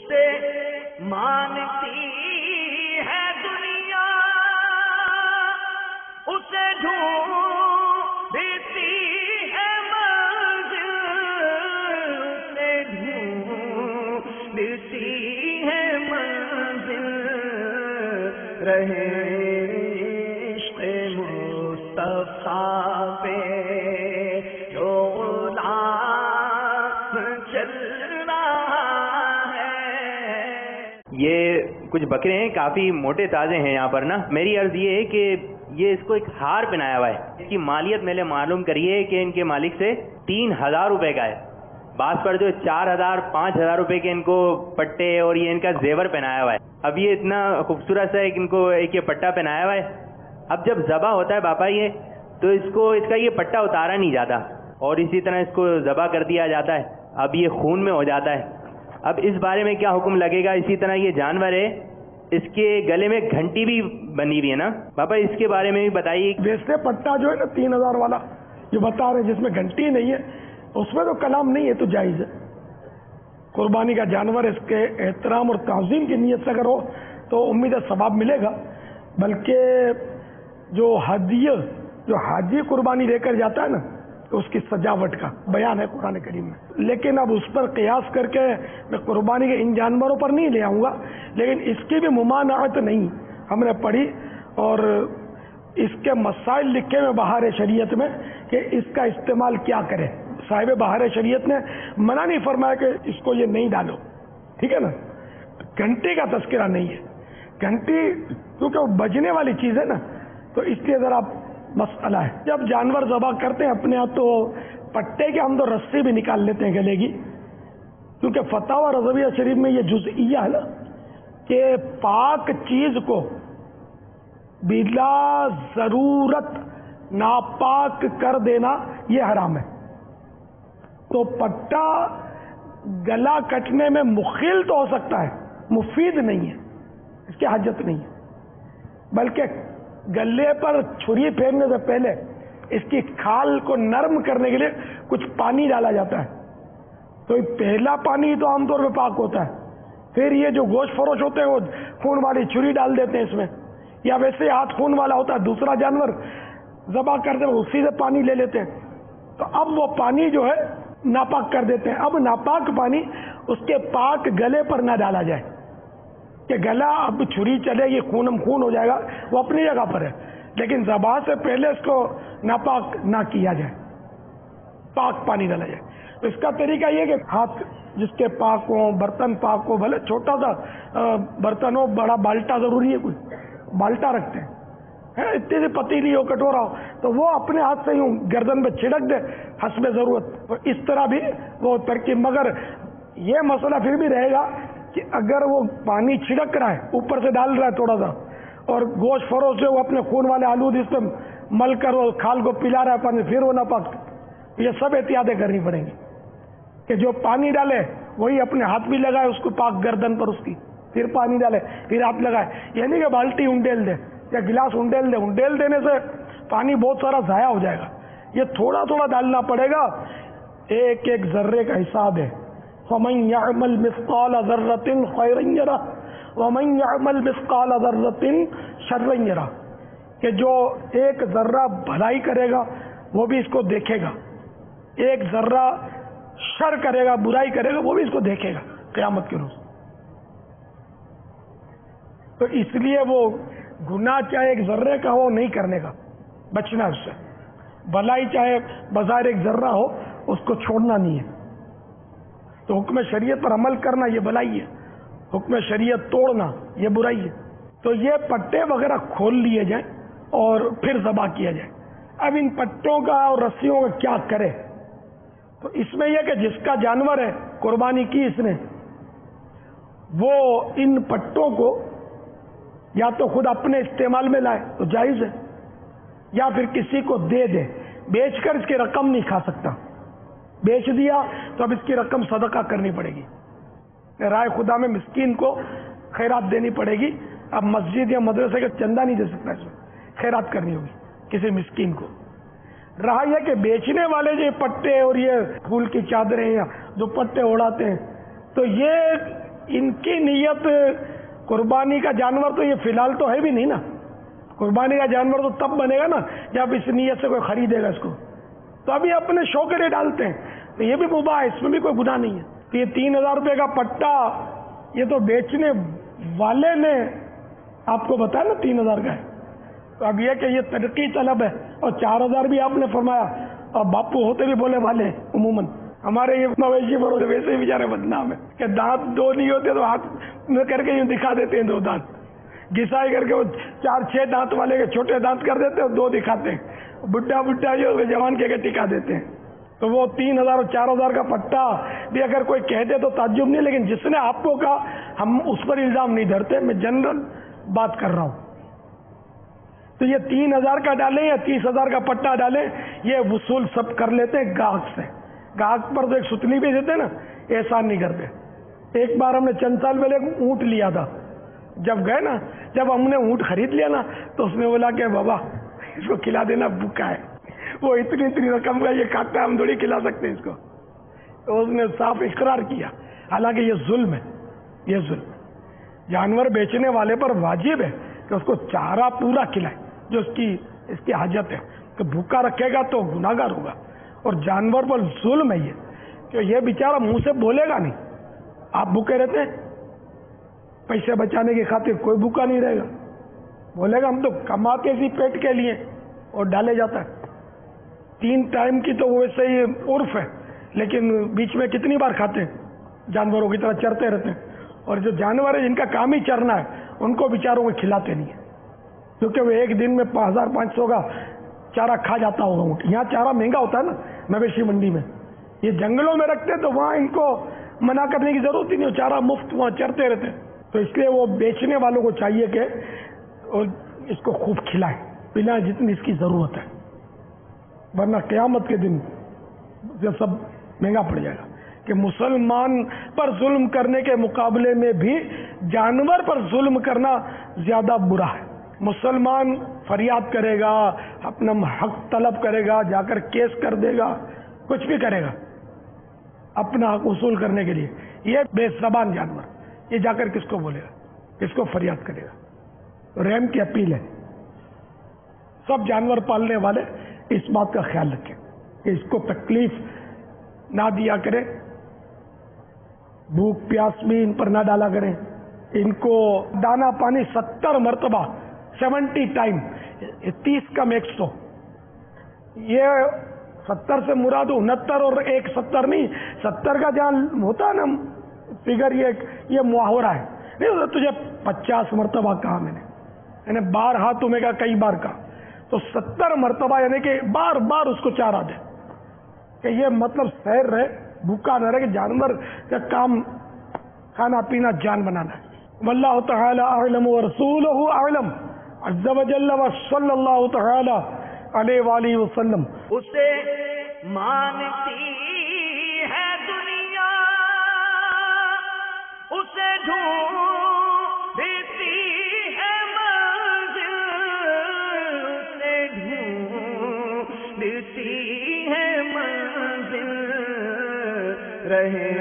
اسے مانتی ہے دنیا، اسے ڈھونڈتی ہے منزل، اسے ڈھونڈتی ہے منزل، رہے عشق مصطفیٰ پہ جو غلام چل رہا ہے۔ یہ کچھ بکرے ہیں، کافی موٹے تازے ہیں یہاں پر نا۔ میری عرض یہ ہے کہ یہ اس کو ایک ہار پہنایا ہوا ہے، اس کی مالیت میں نے معلوم کریے کہ ان کے مالک سے 3000 روپے کا ہے، بعض پر جو 4000 5000 روپے کے ان کو پٹے اور یہ ان کا زیور پہنایا ہوا ہے۔ اب یہ اتنا خوبصورت سا ان کو ایک یہ پٹا پہنایا ہوا ہے، اب جب ذبح ہوتا ہے باپا یہ تو اس کا یہ پٹا اتارا نہیں جاتا اور اسی طرح اس کو ذبح کر دیا جاتا ہے، اب یہ خون میں ہو جاتا ہے۔ اب اس بارے میں کیا حکم لگے گا؟ اسی طرح یہ جانور ہے، اس کے گلے میں گھنٹی بھی بنی ہوئی ہے نا باپا، اس کے بارے میں بھی بتائیے۔ ویسے پٹا جو ہے نا 3000 والا جو بتا رہے جس میں گھنٹی نہیں ہے، اس میں تو کلام نہیں ہے تو جائز ہے۔ قربانی کا جانور اس کے احترام اور تعظیم کی نیت سے اگر ہو تو امید ہے ثواب ملے گا، بلکہ جو ہدیہ جو حاجی قربانی لے کر جاتا ہے نا اس کی سجاوٹ کا بیان ہے قرآن کریم میں، لیکن اب اس پر قیاس کر کے میں قربانی کے ان جانوروں پر نہیں لے آؤں گا، لیکن اس کی بھی ممانعت نہیں ہم نے پڑھی، اور اس کے مسائل لکھے میں بہار شریعت میں کہ اس کا استعمال کیا کرے۔ صاحب بہار شریعت نے منع نہیں فرمایا کہ اس کو یہ نہیں ڈالو، ٹھیک ہے نا۔ گھنٹی کا تذکرہ نہیں ہے، گھنٹی کیونکہ وہ بجنے والی چیز ہے نا، تو اس لیے ذرا مسئلہ ہے۔ جب جانور ذبح کرتے ہیں اپنے ہاتھ تو پٹے کے ہم تو رسی بھی نکال لیتے ہیں گلے کی، کیونکہ فتاوی رضویہ شریف میں یہ جزئیہ ہے نا کہ پاک چیز کو بلا ضرورت ناپاک کر دینا یہ حرام ہے۔ تو پٹا گلا کٹنے میں مخل تو ہو سکتا ہے، مفید نہیں ہے، اس کی حاجت نہیں ہے، بلکہ گلے پر چھری پھیرنے سے پہلے اس کی کھال کو نرم کرنے کے لیے کچھ پانی ڈالا جاتا ہے، تو پہلا پانی تو عام طور پہ پاک ہوتا ہے، پھر یہ جو گوشت فروش ہوتے ہیں وہ خون والی چھری ڈال دیتے ہیں اس میں، یا ویسے ہاتھ خون والا ہوتا ہے دوسرا جانور ذبح کرتے ہیں اسی سے پانی لے لیتے ہیں، تو اب وہ پانی جو ہے ناپاک کر دیتے ہیں۔ اب ناپاک پانی اس کے پاک گلے پر نہ ڈالا جائے کہ گلا اب چھری چلے گی خونم خون ہو جائے گا، وہ اپنی جگہ پر ہے، لیکن ذبح سے پہلے اس کو ناپاک نہ کیا جائے، پاک پانی ڈالا جائے۔ تو اس کا طریقہ یہ کہ ہاتھ جس کے پاک ہو، برتن پاک ہو، بھلے چھوٹا سا برتن ہو، بڑا بالٹا ضروری ہے، کوئی بالٹا رکھتے ہیں، اتنی سی پتیلی ہو کٹورا ہو تو وہ اپنے ہاتھ سے یوں گردن پہ چھڑک دے حسب ضرورت، اس طرح بھی وہ ترکیب۔ مگر یہ مسئلہ پھر بھی رہے گا کہ اگر وہ پانی چھڑک رہا ہے اوپر سے ڈال رہا ہے تھوڑا سا، اور گوشت فروش سے وہ اپنے خون والے آلود اس پہ مل کر وہ کھال کو پلا رہا ہے پانی، پھر وہ نہ پاک، یہ سب احتیاطیں کرنی پڑیں گی کہ جو پانی ڈالے وہی اپنے ہاتھ بھی لگائے اس کو پاک گردن پر اس کی، پھر پانی ڈالے پھر ہاتھ لگائے، یہ نہیں کہ بالٹی انڈیل دے یا گلاس انڈیل دے، انڈیل دینے سے پانی بہت سارا ضائع ہو جائے گا، یہ تھوڑا تھوڑا ڈالنا پڑے گا، ایک ایک ذرے کا حساب ہے۔ فَمَن يَعْمَلْ مِثْقَالَ ذَرَّةٍ خَيْرًا يَرَهُ وَمَن يَعْمَلْ مِثْقَالَ ذَرَّةٍ شَرًّا يَرَهُ، کہ جو ایک ذرہ بھلائی کرے گا وہ بھی اس کو دیکھے گا، ایک ذرہ شر کرے گا برائی کرے گا وہ بھی اس کو دیکھے گا قیامت کے روز۔ تو اس لیے وہ گناہ چاہے ایک ذرے کا ہو نہیں کرنے کا، بچنا اس سے، بھلائی چاہے بظاہر ایک ذرہ ہو اس کو چھوڑنا نہیں ہے۔ تو حکم شریعت پر عمل کرنا یہ بھلائی ہے، حکم شریعت توڑنا یہ برائی ہے۔ تو یہ پٹے وغیرہ کھول لیے جائیں اور پھر ذبح کیا جائے۔ اب ان پٹوں کا اور رسیوں کا کیا کرے؟ تو اس میں یہ کہ جس کا جانور ہے قربانی کی اس نے، وہ ان پٹوں کو یا تو خود اپنے استعمال میں لائے تو جائز ہے، یا پھر کسی کو دے دے، بیچ کر اس کی رقم نہیں کھا سکتا، بیچ دیا تو اب اس کی رقم صدقہ کرنی پڑے گی، رائے خدا میں مسکین کو خیرات دینی پڑے گی۔ اب مسجد یا مدرسے کا چندہ نہیں دے سکتا، اس میں خیرات کرنی ہوگی کسی مسکین کو۔ رہا یہ کہ بیچنے والے جو پٹے اور یہ پھول کی چادریں یا جو پٹے اڑاتے ہیں، تو یہ ان کی نیت قربانی کا جانور تو یہ فی الحال تو ہے بھی نہیں نا. قربانی کا جانور تو تب بنے گا نا جب اس نیت سے کوئی خریدے گا اس کو. تو ابھی اپنے شوق کے لیے ڈالتے ہیں تو یہ بھی مباح ہے, اس میں بھی کوئی گناہ نہیں ہے. تو یہ 3,000 روپے کا پٹا یہ تو بیچنے والے نے آپ کو بتایا نا 3,000 کا ہے. تو اب یہ کہ یہ ترقی طلب ہے, اور 4,000 بھی آپ نے فرمایا, اور باپو ہوتے بھی بولے والے عموماً. ہمارے یہ مویشی پر ویسے ہی بیچارے بدنام ہے کہ دانت 2 نہیں ہوتے تو ہاتھ میں کر کے یوں دکھا دیتے ہیں 2 دانت, گھسائی کر کے وہ 4-6 دانت والے کے چھوٹے دانت کر دیتے ہیں اور 2 دکھاتے ہیں. بڈھا جو جوان کے ٹکا دیتے ہیں. تو وہ 3,000 اور 4,000 کا پٹا بھی اگر کوئی کہہ دے تو تعجب نہیں, لیکن جس نے آپ کو کہا ہم اس پر الزام نہیں دھرتے, میں جنرل بات کر رہا ہوں. تو یہ 3,000 کا ڈالیں یا 30,000 کا پٹا ڈالیں, یہ وصول سب کر لیتے ہیں گاہک سے. گاہک پر تو ایک ستلی بھی دیتے نا, احسان نہیں کرتے. ایک بار ہم نے چند سال پہلے ایک اونٹ لیا تھا, جب گئے نا, جب ہم نے اونٹ خرید لیا نا تو اس نے بولا کہ بابا اس کو کھلا دینا, بھوکا ہے, وہ اتنی رقم کا یہ کھاتا ہے, ہم تھوڑی کھلا سکتے ہیں اس کو. تو اس نے صاف اقرار کیا. حالانکہ یہ ظلم ہے, یہ ظلم. جانور بیچنے والے پر واجب ہے کہ اس کو چارہ پورا کھلائے جو اس کی حاجت ہے. کہ بھوکا رکھے گا تو گناہ گار ہوگا, اور جانور پر ظلم ہے یہ کہ یہ بیچارہ منہ سے بولے گا نہیں. آپ بھوکے رہتے ہیں, پیسے بچانے کی خاطر کوئی بھوکا نہیں رہے گا, بولے گا ہم تو کماتے اسی پیٹ کے لیے, اور ڈالے جاتا ہے. 3 ٹائم کی تو ویسے ہی عرف ہے, لیکن بیچ میں کتنی بار کھاتے ہیں, جانوروں کی طرح چرتے رہتے ہیں. اور جو جانور ہیں جن کا کام ہی چرنا ہے ان کو بیچاروں کو کھلاتے نہیں ہیں, کیونکہ وہ ایک دن میں 5,500 کا چارہ کھا جاتا ہوگا اونٹ. یہاں چارہ مہنگا ہوتا ہے نا مویشی منڈی میں, یہ جنگلوں میں رکھتے تو وہاں ان کو منع کرنے کی ضرورت ہی نہیں, چارہ مفت وہاں چرتے رہتے. تو اس لیے وہ بیچنے والوں کو چاہیے کہ اس کو خوب کھلائیں پلائیں جتنی اس کی ضرورت ہے, ورنہ قیامت کے دن یہ سب مہنگا پڑ جائے گا. کہ مسلمان پر ظلم کرنے کے مقابلے میں بھی جانور پر ظلم کرنا زیادہ برا ہے. مسلمان فریاد کرے گا, اپنا حق طلب کرے گا, جا کر کیس کر دے گا, کچھ بھی کرے گا اپنا حق وصول کرنے کے لیے. یہ بے زبان جانور یہ جا کر کس کو بولے گا, کس کو فریاد کرے گا. رحم کی اپیل ہے, سب جانور پالنے والے اس بات کا خیال رکھیں کہ اس کو تکلیف نہ دیا کریں, بھوک پیاس بھی ان پر نہ ڈالا کریں. ان کو دانا پانی 70 مرتبہ 70 ٹائم, 30 کا 100. یہ 70 سے مراد 69 اور 170 نہیں, 70 کا جہاں ہوتا ہے نا فگر, یہ محاورہ ہے. نہیں تجھے 50 مرتبہ کہا میں نے, یعنی بارہا تمہیں کہا, کئی بار کہا, تو 70 مرتبہ یعنی کہ بار بار اس کو چارہ دے, کہ یہ مطلب سیر رہے, بھوکا نہ رہے, کہ جانور کا کام کھانا پینا جان بنانا ہے. واللہ تعالی اعلم ورسولہ اعلم عز وجل وصلی اللہ تعالی علیہ وآلہ وسلم. اسے مانتی ہے دنیا, اسے ڈھونڈتی ہے منزل, اسے ڈھونڈتی ہے منزل, رہے